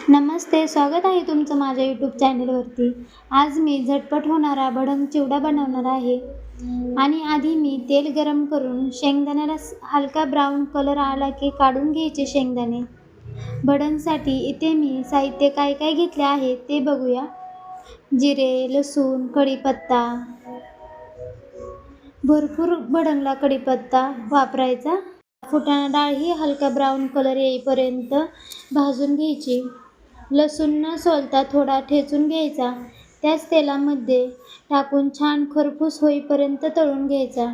नमस्ते, स्वागत आहे तुमचं माझ्या यूट्यूब चॅनलवरती. आज मी झटपट होणारा भडंग चिवडा बनवणार आहे. आणि आधी मी तेल गरम करून शेंगदाण्याला हलका ब्राऊन कलर आला की काढून घ्यायचे शेंगदाणे. भडंगसाठी इथे मी साहित्य काय काय घेतले आहे ते बघूया. जिरे, लसूण, कढीपत्ता. भरपूर भडंगला कढीपत्ता वापरायचा. फुटाणा डाळ ही हलका ब्राऊन कलर येईपर्यंत भाजून घ्यायची. लसूण न सोलता थोडा ठेचून घ्यायचा. त्याच तेलामध्ये टाकून छान खरपूस होईपर्यंत तळून घ्यायचा.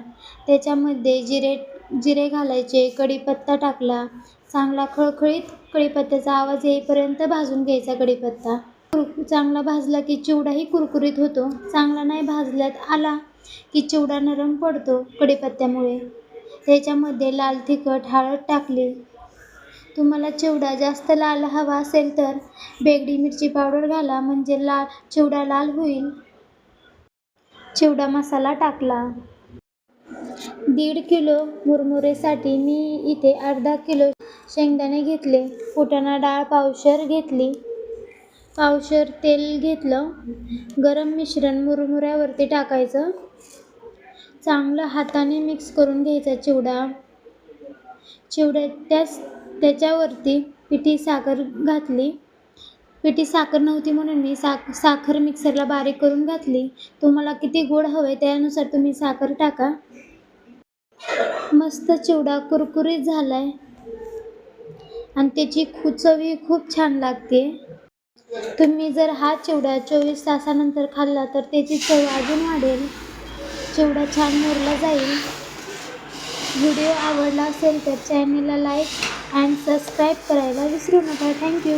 त्याच्यामध्ये जिरे घालायचे. कढीपत्ता टाकला. चांगला खळखळीत कढीपत्त्याचा आवाज येईपर्यंत भाजून घ्यायचा कढीपत्ता. चांगला भाजला की चिवडाही कुरकुरीत होतो. चांगला नाही भाजल्यात आला की चिवडा नरम पडतो कढीपत्त्यामुळे. त्याच्यामध्ये लाल तिखट, हळद टाकली. तुम्हाला चिवडा जास्त लाल हवा असेल तर बेगडी मिरची पावडर घाला, म्हणजे चिवडा लाल होईल. चिवडा मसाला टाकला. 1.5 किलो मुरमुरेसाठी मी इथे अर्धा किलो शेंगदाणे घेतले. फुटाणा डाळ पावशेर घेतली. पावशेर तेल घेतलं. गरम मिश्रण मुरमुऱ्यावरती टाकायचं. चांगलं हाताने मिक्स करून घ्यायचा चिवडा. त्याच्यावरती पिठी साखर घातली. पिठी साखर नव्हती म्हणून मी साखर मिक्सरला बारीक करून घातली. तुम्हाला किती गोड हवे त्यानुसार तुम्ही साखर टाका. मस्त चिवडा कुरकुरीत झालाय आणि त्याची चवही खूप छान लागते. तुम्ही जर हा चिवडा 24 तासानंतर खाल्ला तर त्याची चव अजून वाढेल. चिवडा छान मुरला जाईल. व्हिडिओ आवडला असेल तर चॅनलला लाईक अँड सबस्क्राईब करायला विसरू नका. थँक्यू.